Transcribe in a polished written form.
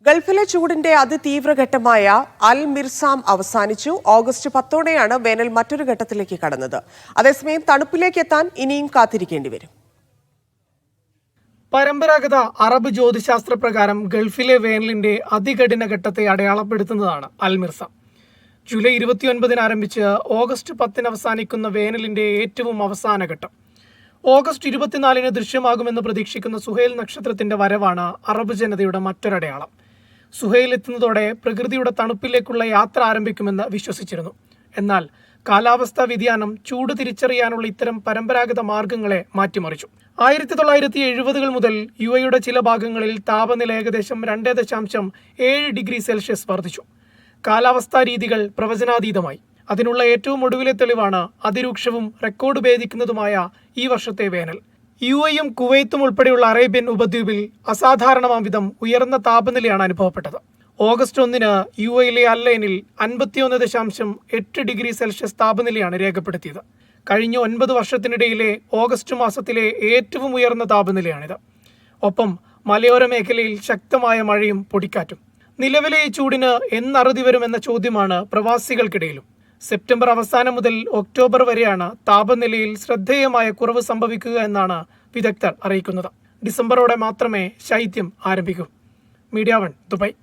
ഗൾഫിലെ ചൂടിന്റെ അതിതീവ്രഘട്ടമായ അൽ മിർസാം അവസാനിച്ചു. ഓഗസ്റ്റ് 10 വേനൽ മറ്റൊരു ഘട്ടത്തിലേക്ക് കടന്നത്. അതേസമയം തണുപ്പിലേക്ക് എത്താൻ ഇനിയും കാത്തിരിക്കേണ്ടി വരും. പരമ്പരാഗത അറബ് ജ്യോതിശാസ്ത്ര പ്രകാരം ഗൾഫിലെ വേനലിന്റെ അതികഠിന ഘട്ടത്തെ അടയാളപ്പെടുത്തുന്നതാണ് അൽ മിർസാം. ജൂലൈ 29 ആരംഭിച്ച് ഓഗസ്റ്റ് 10 അവസാനിക്കുന്ന വേനലിന്റെ ഏറ്റവും അവസാന ഘട്ടം. ഓഗസ്റ്റ് 24 ദൃശ്യമാകുമെന്ന് പ്രതീക്ഷിക്കുന്ന സുഹേൽ നക്ഷത്രത്തിന്റെ വരവാണ് അറബ് ജനതയുടെ മറ്റൊരടയാളം. സുഹേൽ എത്തുന്നതോടെ പ്രകൃതിയുടെ തണുപ്പിലേക്കുള്ള യാത്ര ആരംഭിക്കുമെന്ന് വിശ്വസിച്ചിരുന്നു. എന്നാൽ കാലാവസ്ഥാ വ്യതിയാനം ചൂട് തിരിച്ചറിയാനുള്ള ഇത്തരം പരമ്പരാഗത മാർഗങ്ങളെ മാറ്റിമറിച്ചു. 1970-കൾ മുതൽ യുഎയുടെ ചില ഭാഗങ്ങളിൽ താപനില ഏകദേശം 2.7 ഡിഗ്രി സെൽഷ്യസ് വർദ്ധിച്ചു. കാലാവസ്ഥാ രീതികൾ പ്രവചനാതീതമായി. അതിനുള്ള ഏറ്റവും ഒടുവിലെ തെളിവാണ് അതിരൂക്ഷവും റെക്കോർഡ് ഭേദിക്കുന്നതുമായ ഈ വർഷത്തെ വേനൽ. യുഎയും കുവൈത്തും ഉൾപ്പെടെയുള്ള അറേബ്യൻ ഉപദ്വീപിൽ അസാധാരണമാം വിധം ഉയർന്ന താപനിലയാണ് അനുഭവപ്പെട്ടത്. ഓഗസ്റ്റ് 1 യുഎയിലെ അല്ലൈനിൽ 51.8 ഡിഗ്രി സെൽഷ്യസ് താപനിലയാണ് രേഖപ്പെടുത്തിയത്. കഴിഞ്ഞ 9 വർഷത്തിനിടയിലെ ഓഗസ്റ്റ് മാസത്തിലെ ഏറ്റവും ഉയർന്ന താപനിലയാണിത്. ഒപ്പം മലയോര മേഖലയിൽ ശക്തമായ മഴയും പൊടിക്കാറ്റും. നിലവിലെ ഈ ചൂടിന് എന്നറുതി വരുമെന്ന ചോദ്യമാണ് പ്രവാസികൾക്കിടയിലും. സെപ്റ്റംബർ അവസാനം മുതൽ ഒക്ടോബർ വരെയാണ് താപനിലയിൽ ശ്രദ്ധേയമായ കുറവ് സംഭവിക്കുക എന്നാണ് വിദഗ്ധർ അറിയിക്കുന്നത്. ഡിസംബറോടെ മാത്രമേ ശൈത്യം ആരംഭിക്കൂ. Media 1 Dubai.